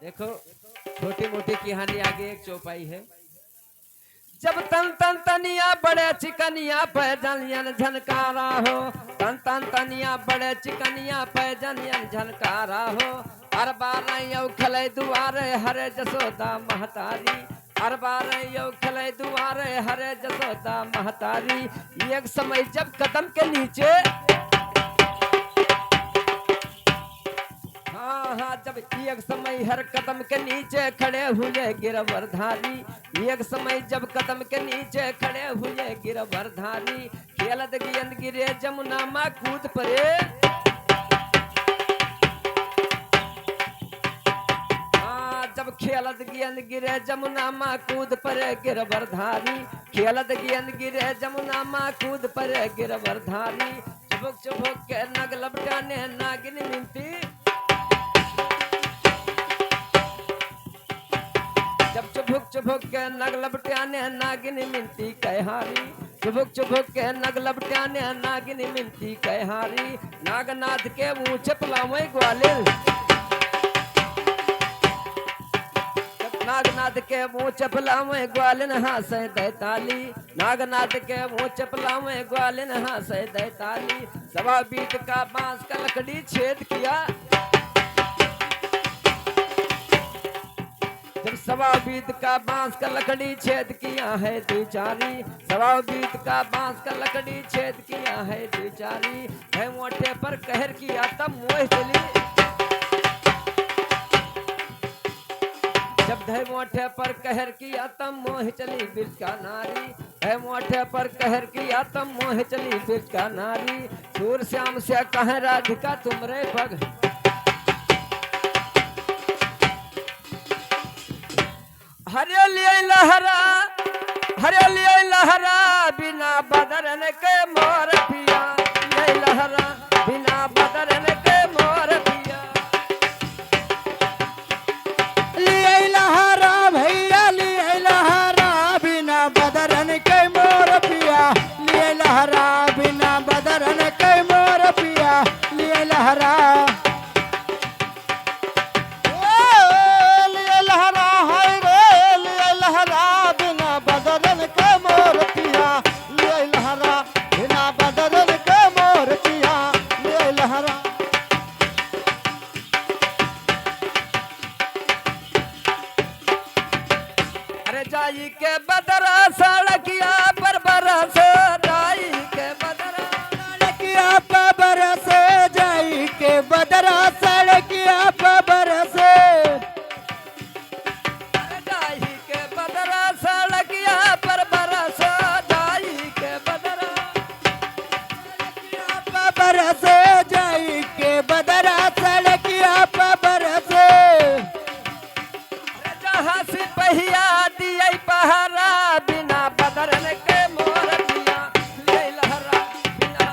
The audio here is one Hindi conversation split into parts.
देखो छोटी मोटी कहानी आगे एक चौपाई है। जब तन तन तनिया बड़े चिकनिया पैजनियन झनकारा हो, तन तन तनिया बड़े चिकनिया पैजनियन झनकारा हो। हर बार यौ खले दुआरे हरे जसोदा महतारी, हर बार यौ खले दुआरे हरे जसोदा महतारी। एक समय जब कदम के नीचे, हाँ हाँ, जब एक समय हर कदम के नीचे खड़े हुए गिरवरधारी, एक समय जब कदम के नीचे खड़े हुए गिरवरधारी। खेलत गेंद गिरे जमुना माँ कूद पड़े, हाँ जब खेलत गेंद गिरे जमुना माँ कूद पड़े गिरवरधारी, खेलत गेंद गिरे जमुना माँ कूद पड़े गिरवरधारी। चुबुक चुबुक के नग लपटाने नागिन मिनती, जब चुभुक चुभुक के नग लपटाने नागिन मिनती कहहारी, चुभुक चुभुक के नग लपटाने नागिन मिनती कहहारी। नागनाथ के मुँह चपलावे ग्वालियर, नागनाथ के मुँह चपलावे ग्वालिन हासे दैताली, नागनाथ के मुँह चपलावे ग्वालिन हासे दैताली। सवा बीट का बांस का लकड़ी छेद किया, जब सवा बीत का बांस का लकड़ी छेद किया है द्विचारी, सवा बीत का बांस का लकड़ी छेद किया है द्विचारी। है मोटे पर कहर किया तब मोह चली, जब धै मोटे पर कहर किया तब मोह चली बिरज का नारी, है मोटे पर कहर किया तब मोह चली बिरज का नारी। सूर श्याम से कह राधिका तुमरे पग, हरियाली लहरा, हरियाली लहरा बिना बदरन के मोर पिया, ये लहरा बिना बदरन के मोर पिया। लिए लहरा भैया लिए लहरा बिना बदरन के मोर पिया, लिए लहरा बिना बदरन के मोर पिया, लिए लहरा जाई के बदरा सड़किया पर बरस, जाई के बदरा सड़किया पर बरस, जाई के बदरा सड़किया पर बरस, जाई के बदरा सड़किया पर बरस, जाई के बदरा सड़किया पर बरस, जाई के बदरा सड़किया पर बरस। जहाँ सिपहिया दिया पहरा बिना बदरन के मोर पिया, ले लहरा बिना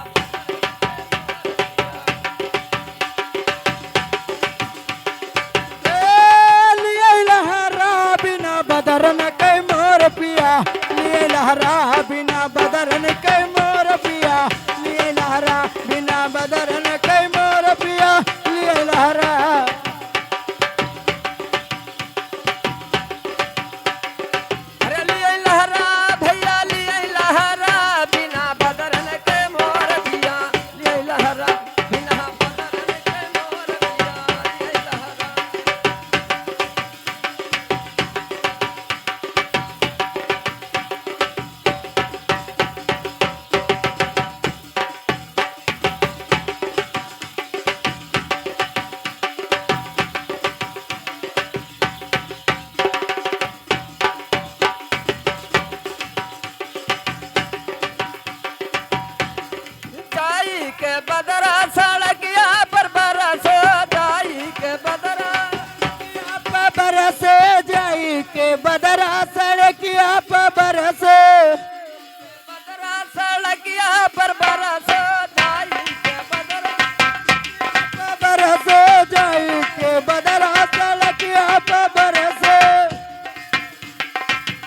लिए लहरा बिना बदरन के मोर पिया, लिए लहरा बिना बदरन के मोर पिया, लिए लहरा बिना बदरन के मोर पिया, लिए लहरा के बदरा सड़किया पर बरस, जाई के बदरा पर बरस, जाई के बदरा सड़किया पर बरस, बदरा सड़किया पर बरस, जाई के बदरा पर बरस, जाई के बदरा सड़किया पर बरस।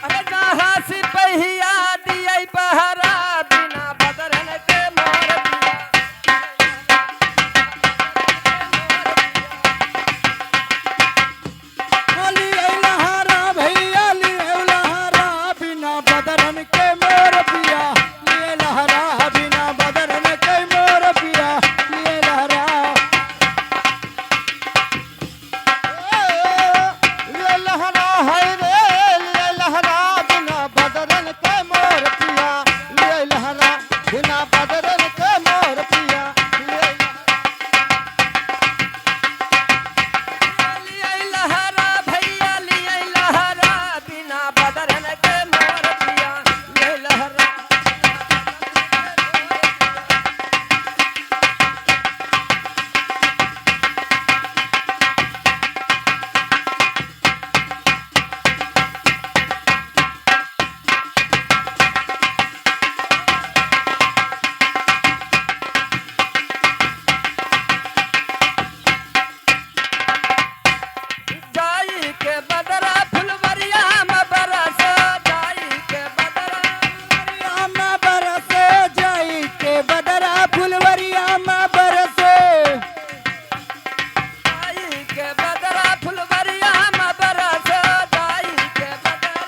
अरे जहाँ सिपहिया दिया पहरा बिना बदरन के मोर पिया, हाय रे लिए लहरा बिना बदरन के मोर पिया लिए लहरा बिना बदरन के मोर पिया लिए लहरा भैया लिए लहरा बिना बदरन के मोर पिया लिए लहरा जाई के बदरा फुलवरिया में बरस जाई के बदरा में बरसे जाई के बदरा फुलवरिया में बरसे जाई के बदरा फुलवरिया में बरस जाई के बदरा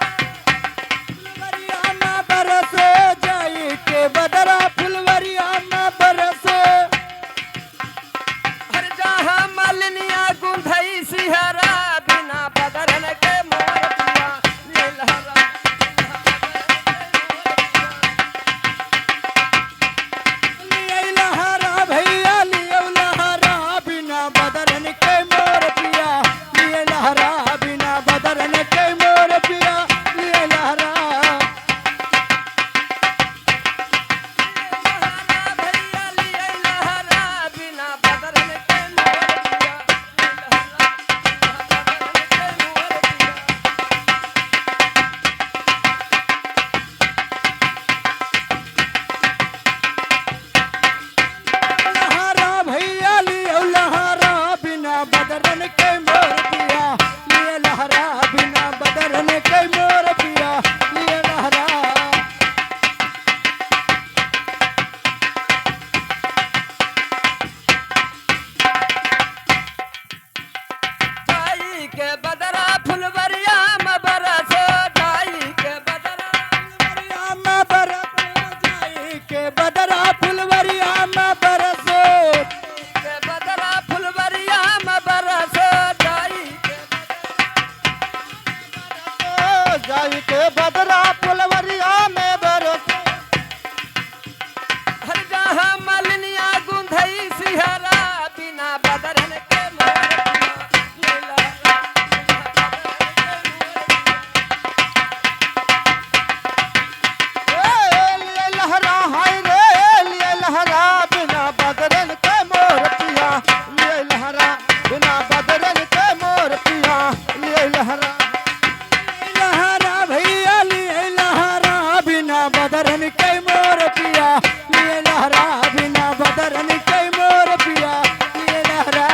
फुलवरिया में बरसे जाई के बदरा फुलवरिया में बरसे हर जहाँ मालिनिया गुंधई सिहरा बिना बदरन के मोर पिया ये लहरा लिए लहरा भैया लिए लहरा बिना बदरन के मोर पिया लिए लहरा बिना बदरन के मोर पिया लिए लहरा भैया लिए लहरा बिना बदरन के मोर पिया लहरा भैया लिए लहरा बिना बदरन के मोर पिया लिए लहरा बिना बदरन के मोर पिया लिए लहरा जाई के बदरा फुलवरिया में बरस जाई के बदरा फुलवरिया में बरसे जाई के बदरा फुलवरिया में बरसे के बदरा फुलवरिया में बरस जाई के जाई के बदरा फुलवरिया में बरसे हर जहाँ मालिनिया गुंधई सिहरा बिना बदरन के मोर पिया ये लहरा लिए लहरा हाय रे लिए लहरा बिना बदरन के मोर पिया लिए लहरा बिना बदरन के मोर पिया लिए लहरा लहरा भैया लिए लहरा बिना बदरन के मोर पिया लिए लहरा बिना बदरन के मोर पिया लिए लहरा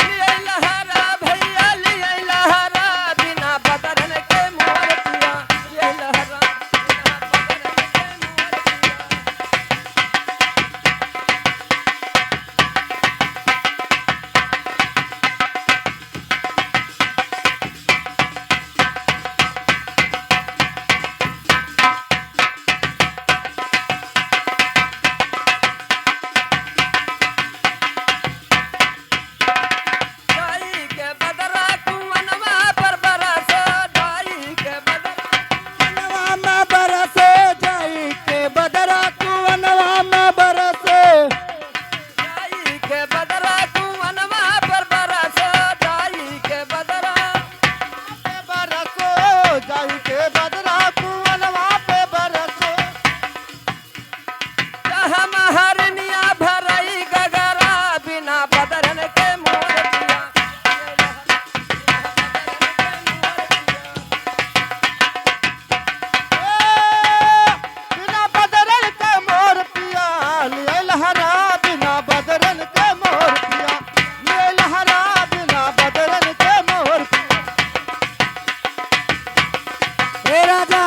लिए लहरा भैया लिए लहरा बिना बदरन के मोर पिया ये लहरा बिना बदरन के मोर पिया जाई के बदरा कुवनवा पर बरस जाई के बदरा कुवनवा में बरसे जाई के बदरा कुवनवा में बरसे जाई के बदरा कुवनवा पर बरस जाई के बदरा पे बरसो जाई के बदरा कुवनवा पे बरसो जहाँ महरनिया भरई गगरा बिना बदरन के मोर पिया बिना बदरन के मोर पिया लिए लहरा बिना बदरन के मोर पिया लिए लहरा बिना बदरन के मोर पिया हे राजा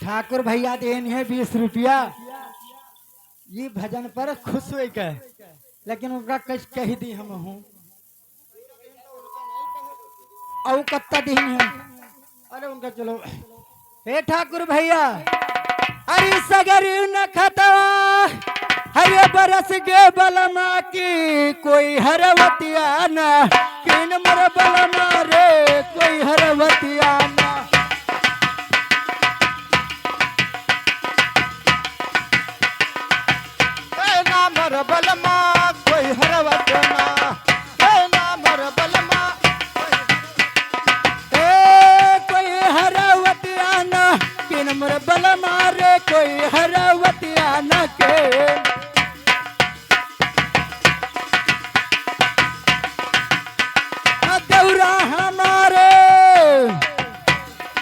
ठाकुर भैया देन है 20 रुपया ये भजन पर खुश हुई के लेकिन उनका कश कही दी हम हूँ और कत्ता दिन है अरे उनका चलो हे ठाकुर भैया अरे सगर न खतवा हरे बरस गे बलमा की कोई हरवतिया न किन मर बलमा रे कोई हरवतिया न ना मर बलमा कोई हरवतना ना मर बलमा कोई हरवतिया न किन मर बलमा रे कोई हरवतिया न के देवरा हमारे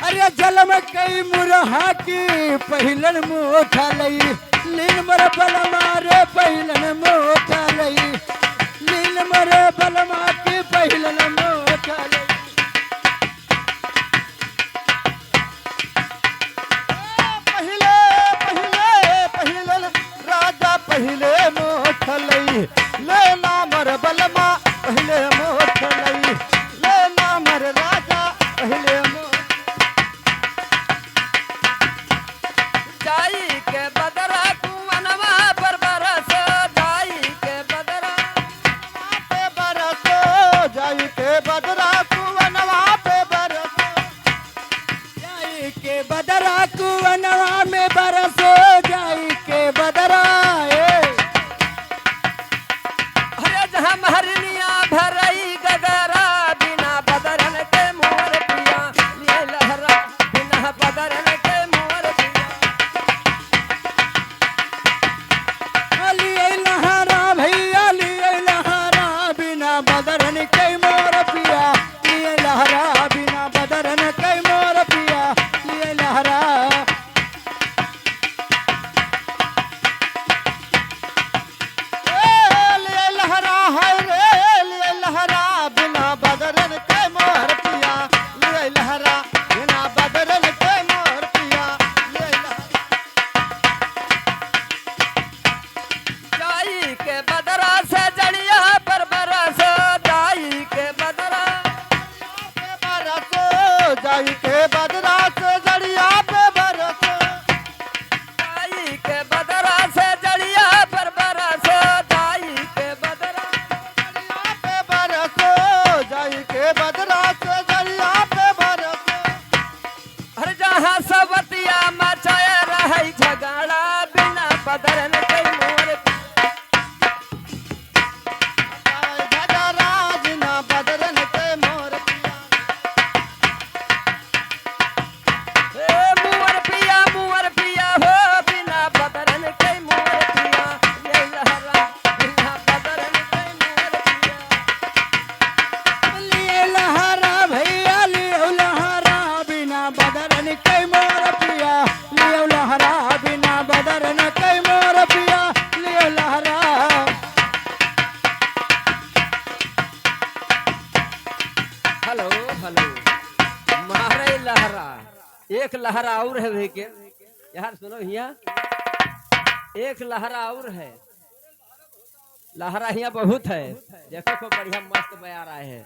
अरे जल में कई मुरहा की पहिलन मोठा लई लीन मर बलमा रे पहिलन मोठा लई लीन मर बलमा की पहिलन मोठा लई पहिले पहिले पहिले राजा पहिले मोठ लई ले ना मर बलमा पहिले मोठ लई ले ना मर राजा पहिले जाई के बदरा कुवनवा पर बरस जाई के बदरा पे बरसो जाई के बदरा कुवनवा पे बरसो जाई के बदरा कुवनवा में बरसो जाई के बदरा अरे जहाँ महरनिया भरई गगरा बिना बदरन के मोर पिया ये लहरा बिना बदरन के मोर पिया लिए लहरा भैया लिए लहरा बिना बदरन के मोर पिया लिए लहरा बिना बदरन के मोर पिया लिए लहरा ले लहरा है रे ले लहरा बिना बदरन के मोर पिया ले लहरा बिना बदरन के मोर पिया ले लहरा जाई के बदरा से जड़िया पर बरस जाई के बदरा पे बरसो जाई के बदरा से जड़िया पे बरसो जाई के बदरा से जड़िया पर बरस जाई के बदरा पे बरसो जाई के बदरा से जड़िया पे बरसो हर जहाँ सवतिया मचाए रही झगड़ा बिना बदरन के मोर राज ना बदरन के मोर पिया मुअर पिया हो बिना बदरन के मोर पिया ये लहरा बिना बदरन के मोर पिया लिए लहरा भैया लिए लहरा बिना बदरन के मोर पिया लिए लहरा बिना बदरन के मोर पिया लिए लहरा हेलो हेलो मारे लहरा एक लहरा और है के यार सुनो हिया एक लहरा और है लहरा हिया बहुत है देखो को बढ़िया मस्त बया रहा है